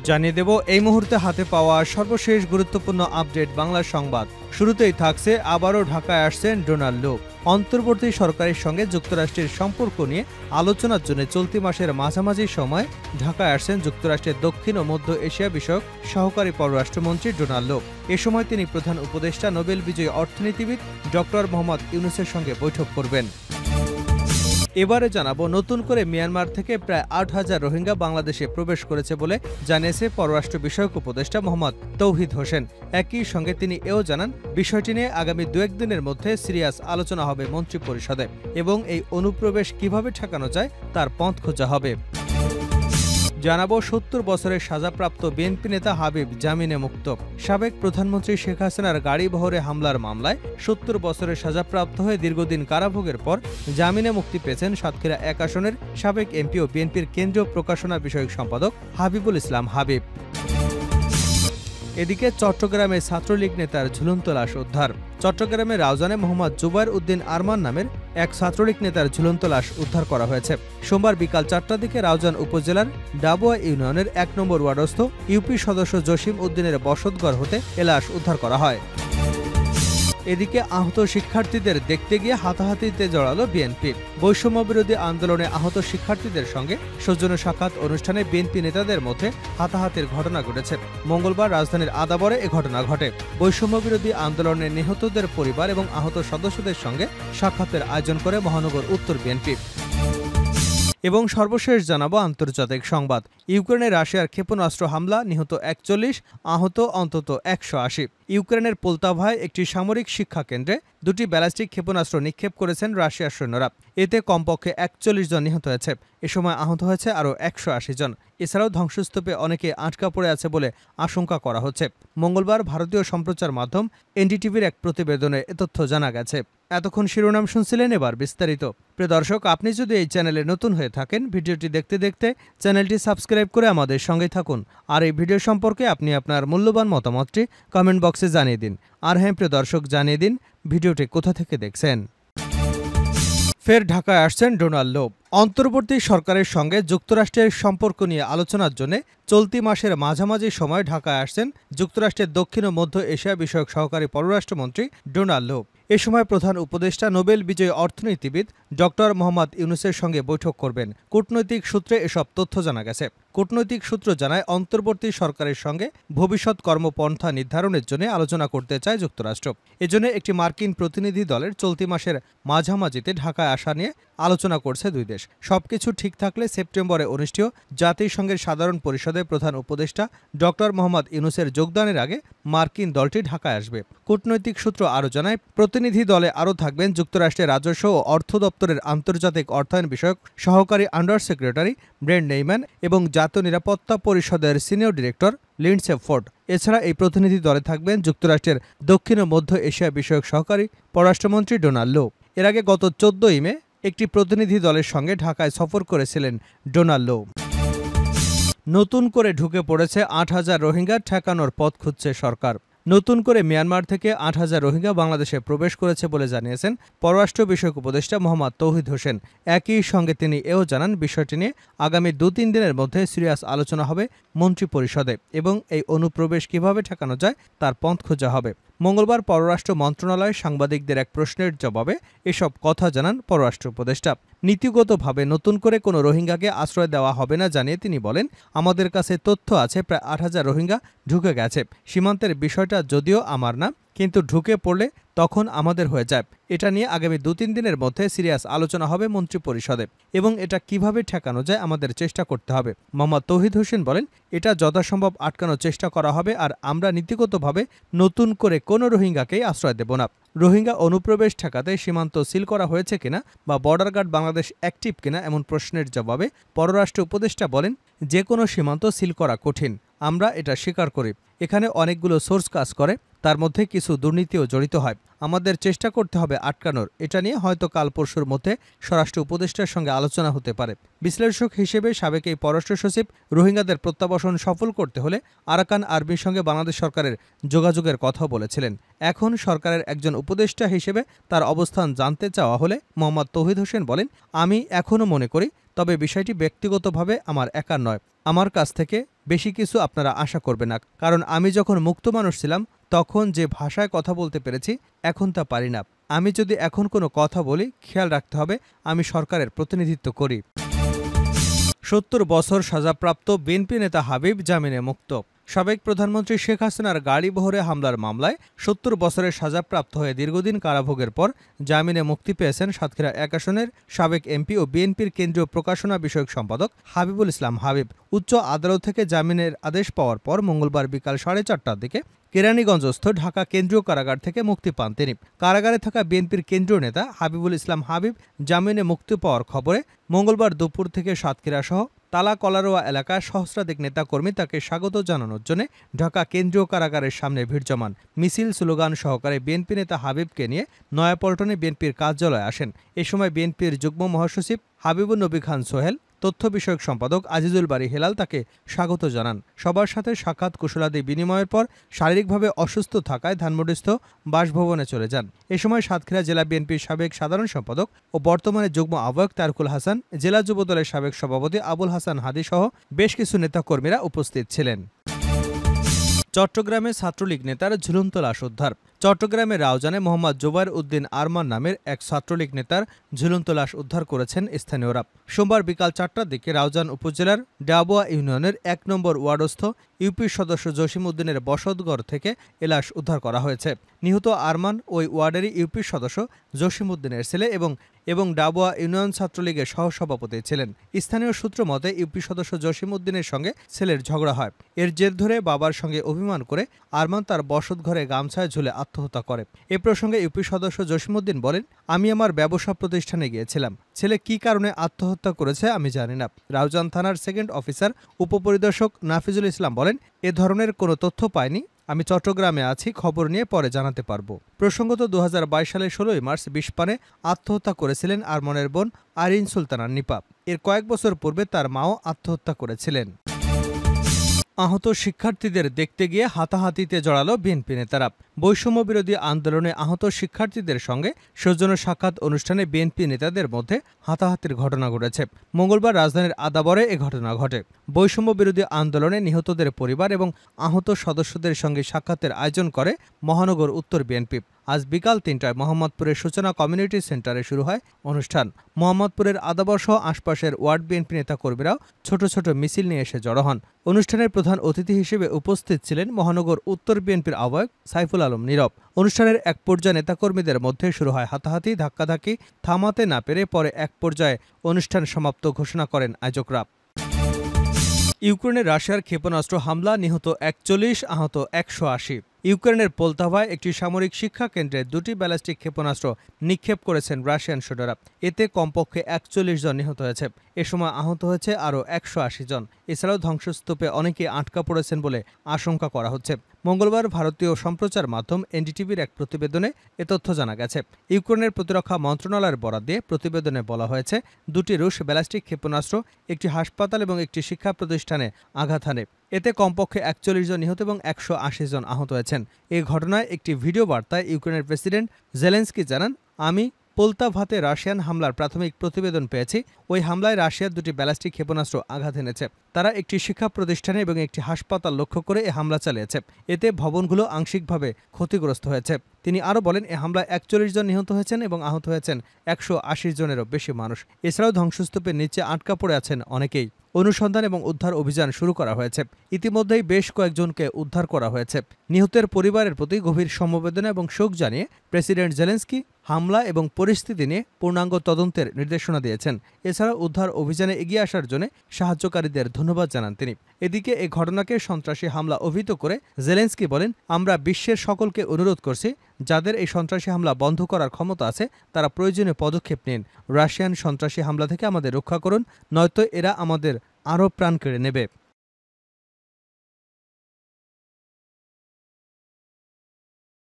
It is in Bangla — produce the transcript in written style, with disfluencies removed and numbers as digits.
জানিয়ে দেব এই মুহূর্তে হাতে পাওয়া সর্বশেষ গুরুত্বপূর্ণ আপডেট বাংলা সংবাদ। শুরুতেই থাকছে আবারও ঢাকায় আসছেন ডোনাল্ড ট্রাম্প। অন্তর্বর্তী সরকারের সঙ্গে যুক্তরাষ্ট্রের সম্পর্ক নিয়ে আলোচনার জন্য চলতি মাসের মাঝামাঝি সময় ঢাকায় আসছেন যুক্তরাষ্ট্রের দক্ষিণ ও মধ্য এশিয়া বিষয়ক সহকারী পররাষ্ট্রমন্ত্রী ডোনাল্ড ট্রাম্প। এ সময় তিনি প্রধান উপদেষ্টা নোবেল বিজয়ী অর্থনীতিবিদ ডক্টর মোহাম্মদ ইউনূসের সঙ্গে বৈঠক করবেন। এবারে জানাবো নতুন করে মিয়ানমার থেকে প্রায় ৮,০০০ রোহিঙ্গা বাংলাদেশে প্রবেশ করেছে বলে জানিয়েছে পররাষ্ট্র বিষয়ক উপদেষ্টা মোহাম্মদ তৌহিদ হোসেন। একই সঙ্গে তিনি এও জানান, বিষয়টি নিয়ে আগামী ২-১ দিনের মধ্যে সিরিয়াস আলোচনা হবে মন্ত্রিপরিষদে এবং এই অনুপ্রবেশ কিভাবে ঠেকানো যায় তার পথ খোঁজা হবে। জানাবো ৭০ বছরের সাজাপ্রাপ্ত বিএনপি নেতা হাবিব জামিনে মুক্ত। সাবেক প্রধানমন্ত্রী শেখ হাসিনার গাড়িবহরে হামলার মামলায় ৭০ বছরের সাজাপ্রাপ্ত হয়ে দীর্ঘদিন কারাভোগের পর জামিনে মুক্তি পেয়েছেন সাতক্ষীরা ১ আসনের সাবেক এমপি ও বিএনপির কেন্দ্রীয় প্রকাশনা বিষয়ক সম্পাদক হাবিবুল ইসলাম হাবিব। এদিকে চট্টগ্রামে ছাত্রলীগ নেতার ঝুলন্ত লাশ উদ্ধার। চট্টগ্রামের রাউজানে মোহাম্মদ জুবায়ের উদ্দিন আরমান নামের এক ছাত্রলীগ নেতার ঝুলন্ত লাশ উদ্ধার করা হয়েছে। সোমবার বিকাল ৪টার দিকে রাউজান উপজেলার ডাবুয়া ইউনিয়নের ১ নম্বর ওয়ার্ডস্থ ইউপি সদস্য জসিম উদ্দিনের বসতঘর হতে এ লাশ উদ্ধার করা হয়। এদিকে আহত শিক্ষার্থীদের দেখতে গিয়ে হাতাহাতিতে জড়ালো বিএনপি। বৈষম্যবিরোধী আন্দোলনে আহত শিক্ষার্থীদের সঙ্গে সৌজন্য সাক্ষাৎ অনুষ্ঠানে বিএনপি নেতাদের মধ্যে হাতাহাতির ঘটনা ঘটেছে। মঙ্গলবার রাজধানীর আদাবরে এ ঘটনা ঘটে। বৈষম্যবিরোধী আন্দোলনে নিহতদের পরিবার এবং আহত সদস্যদের সঙ্গে সাক্ষাতের আয়োজন করে মহানগর উত্তর বিএনপি। এবং সর্বশেষ জানাবো আন্তর্জাতিক সংবাদ। ইউক্রেনে রাশিয়ার ক্ষেপণাস্ত্র হামলা, নিহত ৪১, আহত অন্তত ১৮০। ইউক্রেনের পোলতাভায় একটি সামরিক শিক্ষা কেন্দ্রে ২টি ব্যালিস্টিক ক্ষেপণাস্ত্র নিক্ষেপ করেছেন রাশিয়ার সৈন্যরা। এতে কমপক্ষে ৪১ জন নিহত হয়েছে। এ সময় আহত হয়েছে আরও ১৮০ জন। এছাড়াও ধ্বংসস্তূপে অনেকে আটকা পড়ে আছে বলে আশঙ্কা করা হচ্ছে। মঙ্গলবার ভারতীয় সম্প্রচার মাধ্যম এনডিটিভির এক প্রতিবেদনে এ তথ্য জানা গেছে। এতক্ষণ শিরোনাম শুনছিলেন, এবার বিস্তারিত। প্রিয় দর্শক, আপনি যদি এই চ্যানেলে নতুন হয়ে থাকেন, ভিডিওটি দেখতে দেখতে চ্যানেলটি সাবস্ক্রাইব করে আমাদের সঙ্গেই থাকুন। আর এই ভিডিও সম্পর্কে আপনি আপনার মূল্যবান মতামতটি কমেন্ট বক্সে জানিয়ে দিন। আর হ্যাঁ প্রিয় দর্শক, জানিয়ে দিন ভিডিওটি কোথা থেকে দেখছেন। ফের ঢাকায় আসছেন ডোনাল্ড ট্রাম্প। অন্তর্বর্তী সরকারের সঙ্গে যুক্তরাষ্ট্রের সম্পর্ক নিয়ে আলোচনার জন্য চলতি মাসের মাঝামাঝি সময় ঢাকায় আসছেন যুক্তরাষ্ট্রের দক্ষিণ ও মধ্য এশিয়া বিষয়ক সহকারী পররাষ্ট্রমন্ত্রী ডোনাল্ড ট্রাম্প। এ সময় প্রধান উপদেষ্টা নোবেল বিজয়ী অর্থনীতিবিদ ডক্টর মোহাম্মদ ইউনূসের সঙ্গে বৈঠক করবেন। কূটনৈতিক সূত্রে এসব তথ্য জানা গেছে। কূটনৈতিক সূত্র জানায়, অন্তর্বর্তী সরকারের সঙ্গে ভবিষ্যৎ কর্মপন্থা নির্ধারণের জন্য আলোচনা করতে চায় যুক্তরাষ্ট্র। এজন্য একটি মার্কিন প্রতিনিধি দলের চলতি মাসের মাঝামাঝিতে ঢাকায় আসা নিয়ে আলোচনা করছে দুই দেশ। সবকিছু ঠিক থাকলে সেপ্টেম্বরে অনুষ্ঠেয় জাতিসংঘের সাধারণ পরিষদের প্রধান উপদেষ্টা ডক্টর মোহাম্মদ ইউনূসের যোগদানের আগে মার্কিন দলটি ঢাকায় আসবে। কূটনৈতিক সূত্র আরও জানায়, প্রতিনিধি দলে আরও থাকবেন যুক্তরাষ্ট্রের রাজস্ব ও অর্থ দপ্তরের আন্তর্জাতিক অর্থায়ন বিষয়ক সহকারী আন্ডার সেক্রেটারি ব্রেন্ট নেইম্যান এবং জাতীয় নিরাপত্তা পরিষদের সিনিয়র ডিরেক্টর লিন্ডসে ফোর্ড। এছাড়া এই প্রতিনিধি দলে থাকবেন যুক্তরাষ্ট্রের দক্ষিণ ও মধ্য এশিয়া বিষয়ক সহকারী পররাষ্ট্রমন্ত্রী ডোনাল্ড ট্রাম্প। এর আগে গত ১৪ মে একটি প্রতিনিধি দলের সঙ্গে ঢাকায় সফর করেছিলেন ডোনাল্ড ট্রাম্প। নতুন করে ঢুকে পড়েছে ৮,০০০ রোহিঙ্গা, ঠেকানোর পথ খুঁজছে সরকার। নতুন করে মিয়ানমার থেকে ৮,০০০ রোহিঙ্গা বাংলাদেশে প্রবেশ করেছে বলে জানিয়েছেন পররাষ্ট্র বিষয়ক উপদেষ্টা মোহাম্মদ তৌহিদ হোসেন। একই সঙ্গে তিনি এও জানান, বিষয়টি নিয়ে আগামী ২-৩ দিনের মধ্যে সিরিয়াস আলোচনা হবে মন্ত্রিপরিষদে এবং এই অনুপ্রবেশ কিভাবে ঠেকানো যায় তার পথ খোঁজা হবে। মঙ্গলবার পররাষ্ট্র মন্ত্রণালয়ে সাংবাদিকদের এক প্রশ্নের জবাবে এসব কথা জানান পররাষ্ট্র উপদেষ্টা। নীতিগতভাবে নতুন করে কোনো রোহিঙ্গাকে আশ্রয় দেওয়া হবে না জানিয়ে তিনি বলেন, আমাদের কাছে তথ্য আছে প্রায় ৮,০০০ রোহিঙ্গা ঢুকে গেছে। সীমান্তের বিষয়টা যদিও আমার না, কিন্তু ঢুকে পড়লে তখন আমাদের হয়ে যায়। এটা নিয়ে আগামী ২-৩ দিনের মধ্যে সিরিয়াস আলোচনা হবে মন্ত্রিপরিষদে এবং এটা কিভাবে ঠেকানো যায় আমাদের চেষ্টা করতে হবে। মোহাম্মদ তৌহিদ হোসেন বলেন, এটা যথাসম্ভব আটকানোর চেষ্টা করা হবে আর আমরা নীতিগতভাবে নতুন করে কোনো রোহিঙ্গাকেই আশ্রয় দেব না। রোহিঙ্গা অনুপ্রবেশ ঠেকাতে সীমান্ত সিল করা হয়েছে কিনা বা বর্ডার গার্ড বাংলাদেশ অ্যাক্টিভ কিনা এমন প্রশ্নের জবাবে পররাষ্ট্র উপদেষ্টা বলেন, যে কোনো সীমান্ত সিল করা কঠিন, আমরা এটা স্বীকার করি। এখানে অনেকগুলো সোর্স কাজ করে, তার মধ্যে কিছু দুর্নীতিও জড়িত হয়। আমাদের চেষ্টা করতে হবে আটকানোর। এটা নিয়ে হয়তো কাল পরশুর মধ্যে স্বরাষ্ট্র উপদেষ্টার সঙ্গে আলোচনা হতে পারে। বিশ্লেষক হিসেবে সাবেক এই পররাষ্ট্র সচিব রোহিঙ্গাদের প্রত্যাবাসন সফল করতে হলে আরাকান আর্মির সঙ্গে বাংলাদেশ সরকারের যোগাযোগের কথাও বলেছিলেন। এখন সরকারের একজন উপদেষ্টা হিসেবে তার অবস্থান জানতে চাওয়া হলে মোহাম্মদ তৌহিদ হোসেন বলেন, আমি এখনও মনে করি, তবে বিষয়টি ব্যক্তিগতভাবে আমার একার নয়। আমার কাছ থেকে বেশি কিছু আপনারা আশা করবেন না, কারণ আমি যখন মুক্ত মানুষ ছিলাম তখন যে ভাষায় কথা বলতে পেরেছি এখন তা পারি না। আমি যদি এখন কোনো কথা বলি খেয়াল রাখতে হবে আমি সরকারের প্রতিনিধিত্ব করি। ৭০ বছর সাজাপ্রাপ্ত বিএনপি নেতা হাবিব জামিনে মুক্ত। সাবেক প্রধানমন্ত্রী শেখ হাসিনার গাড়িবহরে হামলার মামলায় ৭০ বছরের সাজাপ্রাপ্ত হয়ে দীর্ঘদিন কারাভোগের পর জামিনে মুক্তি পেয়েছেন সাতক্ষীরা ১ আসনের সাবেক এমপি ও বিএনপির কেন্দ্রীয় প্রকাশনা বিষয়ক সম্পাদক হাবিবুল ইসলাম হাবিব। উচ্চ আদালত থেকে জামিনের আদেশ পাওয়ার পর মঙ্গলবার বিকাল ৪:৩০টার দিকে কেরানীগঞ্জস্থ ঢাকা কেন্দ্রীয় কারাগার থেকে মুক্তি পান তিনি। কারাগারে থাকা বিএনপির কেন্দ্রীয় নেতা হাবিবুল ইসলাম হাবিব জামিনে মুক্তি পাওয়ার খবরে মঙ্গলবার দুপুর থেকে সাতক্ষীরাসহ তালা কলারোয়া এলাকার সহস্রাধিক নেতাকর্মী তাকে স্বাগত জানানোর জন্য ঢাকা কেন্দ্রীয় কারাগারের সামনে ভিড় জমান। মিছিল স্লোগান সহকারে বিএনপি নেতা হাবিবকে নিয়ে নয়াপল্টনে বিএনপির কার্যালয়ে আসেন। এ সময় বিএনপির যুগ্ম মহাসচিব হাবিবুন নবী খান সোহেল, তথ্য বিষয়ক সম্পাদক আজিজুল বারী হেলাল তাকে স্বাগত জানান। সবার সাথে সাক্ষাৎ কুশলাদি বিনিময়ের পর শারীরিকভাবে অসুস্থ থাকায় ধানমন্ডিস্থ বাসভবনে চলে যান। এ সময় সাতক্ষীরা জেলা বিএনপির সাবেক সাধারণ সম্পাদক ও বর্তমানে যুগ্ম আহ্বায়ক তারকুল হাসান, জেলা যুবদলের সাবেক সভাপতি আবুল হাসান হাদি সহ বেশ কিছু নেতাকর্মীরা উপস্থিত ছিলেন। চট্টগ্রামে ছাত্রলীগ নেতার ঝুলন্ত লাশ উদ্ধার। চট্টগ্রামের রাউজানে মোহাম্মদ জুবায়ের উদ্দিন আরমান নামের এক ছাত্রলীগ নেতার ঝুলন্ত লাশ উদ্ধার করেছেন স্থানীয়রা। সোমবার বিকাল ৪টার দিকে রাউজান উপজেলার ডাবুয়া ইউনিয়নের ১ নম্বর ওয়ার্ডস্থ ইউপি সদস্য জসিম উদ্দিনের বসতঘর থেকে এ লাশ উদ্ধার করা হয়েছে। নিহত আরমান ওই ওয়ার্ডেরই ইউপি সদস্য জসিম উদ্দিনের ছেলে এবং ডাবুয়া ইউনিয়ন ছাত্রলীগের সহসভাপতি ছিলেন। স্থানীয় সূত্র মতে ইউপি সদস্য জসিম উদ্দিনের সঙ্গে ছেলের ঝগড়া হয়। এর জের ধরে বাবার সঙ্গে অভিমান করে আরমান তার বসতঘরে গামছায় ঝুলে আত্মহত্যা করে। এ প্রসঙ্গে ইউপি সদস্য জসিম উদ্দিন বলেন, আমি আমার ব্যবসা প্রতিষ্ঠানে গিয়েছিলাম। ছেলে কী কারণে আত্মহত্যা করেছে আমি জানি না। রাউজান থানার সেকেন্ড অফিসার উপপরিদর্শক নাফিজুল ইসলাম বলেন, এ ধরনের কোনো তথ্য পাইনি। আমি চট্টগ্রামে আছি, খবর নিয়ে পরে জানাতে পারবো। প্রসঙ্গত ২০২২ সালের ১৬ই মার্চ বিষপানে আত্মহত্যা করেছিলেন আরমানের বোন আরিন সুলতানা নিপা। এর কয়েক বছর পূর্বে তার মাও আত্মহত্যা করেছিলেন। আহত শিক্ষার্থীদের দেখতে গিয়ে হাতাহাতিতে জড়ালো বিএনপি নেতারা। বৈষম্য বিরোধী আন্দোলনে আহত শিক্ষার্থীদের সঙ্গে সৌজন্য সাক্ষাৎ অনুষ্ঠানে বিএনপি নেতাদের মধ্যে হাতাহাতির ঘটনা ঘটেছে। মঙ্গলবার রাজধানীর আদাবরে এ ঘটনা ঘটে। বৈষম্য বিরোধী আন্দোলনে নিহতদের পরিবার এবং আহত সদস্যদের সঙ্গে সাক্ষাতের আয়োজন করে মহানগর উত্তর বিএনপি। আজ বিকাল ৩টায় মোহাম্মদপুরের সূচনা কমিউনিটি সেন্টারে শুরু হয় অনুষ্ঠান। মোহাম্মদপুরের আদাবর সহ আশপাশের ওয়ার্ড বিএনপি নেতাকর্মীরাও ছোট ছোট মিছিল নিয়ে এসে জড়ো হন। অনুষ্ঠানের প্রধান অতিথি হিসেবে উপস্থিত ছিলেন মহানগর উত্তর বিএনপির আহ্বায়ক সাইফুল আলম নীরব। অনুষ্ঠানের এক পর্যায়ে নেতাকর্মীদের মধ্যে শুরু হয় হাতাহাতি, ধাক্কাধাক্কি। থামাতে না পেরে পরে এক পর্যায়ে অনুষ্ঠান সমাপ্ত ঘোষণা করেন আয়োজকরা। ইউক্রেনে রাশিয়ার ক্ষেপণাস্ত্র হামলা, নিহত ৪১, আহত ১৮০। ইউক্রেনের পোলতাভায় একটি সামরিক শিক্ষা কেন্দ্রে ২টি ব্যালিস্টিক ক্ষেপণাস্ত্র নিক্ষেপ করেছেন রাশিয়ান সৈন্যরা। এতে কমপক্ষে ৪১ জন নিহত হয়েছে। এ সময় আহত হয়েছে আরও ১৮০ জন। এছাড়াও ধ্বংসস্তূপে অনেকে আটকা পড়েছেন বলে আশঙ্কা করা হচ্ছে। মঙ্গলবার ভারতীয় সম্প্রচার মাধ্যম এনডিটিভির এক প্রতিবেদনে এ তথ্য জানা গেছে। ইউক্রেনের প্রতিরক্ষা মন্ত্রণালয়ের বরাত দিয়ে প্রতিবেদনে বলা হয়েছে, ২টি রুশ ব্যালিস্টিক ক্ষেপণাস্ত্র একটি হাসপাতাল এবং একটি শিক্ষা প্রতিষ্ঠানে আঘাত হানে। এতে কমপক্ষে ৪১ জন নিহত এবং ১৮০ জন আহত হয়েছেন। এই ঘটনায় একটি ভিডিও বার্তায় ইউক্রেনের প্রেসিডেন্ট জেলেনস্কি জানান, আমি পোলতাভাতে রাশিয়ান হামলার প্রাথমিক প্রতিবেদন পেয়েছি। ওই হামলায় রাশিয়ার ২টি ব্যালিস্টিক ক্ষেপণাস্ত্র আঘাত এনেছে। তারা একটি শিক্ষা প্রতিষ্ঠানে এবং একটি হাসপাতাল লক্ষ্য করে এ হামলা চালিয়েছে। এতে ভবনগুলো আংশিকভাবে ক্ষতিগ্রস্ত হয়েছে। তিনি আরও বলেন, এ হামলায় ৪১ জন নিহত হয়েছেন এবং আহত হয়েছেন ১৮০ জনেরও বেশি মানুষ। এছাড়াও ধ্বংসস্তূপের নিচে আটকা পড়ে আছেন অনেকেই। অনুসন্ধান এবং উদ্ধার অভিযান শুরু করা হয়েছে। ইতিমধ্যেই বেশ কয়েকজনকে উদ্ধার করা হয়েছে। নিহতের পরিবারের প্রতি গভীর সমবেদনা এবং শোক জানিয়ে প্রেসিডেন্ট জেলেনস্কি হামলা এবং পরিস্থিতি নিয়ে পূর্ণাঙ্গ তদন্তের নির্দেশনা দিয়েছেন। এছাড়া উদ্ধার অভিযানে এগিয়ে আসার জন্য সাহায্যকারীদের ধন্যবাদ জানান তিনি। এদিকে এ ঘটনাকে সন্ত্রাসী হামলা অভিহিত করে জেলেনস্কি বলেন, আমরা বিশ্বের সকলকে অনুরোধ করছি, যাদের এই সন্ত্রাসী হামলা বন্ধ করার ক্ষমতা আছে তারা প্রয়োজনীয় পদক্ষেপ নিন। রাশিয়ান সন্ত্রাসী হামলা থেকে আমাদের রক্ষা করুন, নয়তো এরা আমাদের আরও প্রাণ কেড়ে নেবে।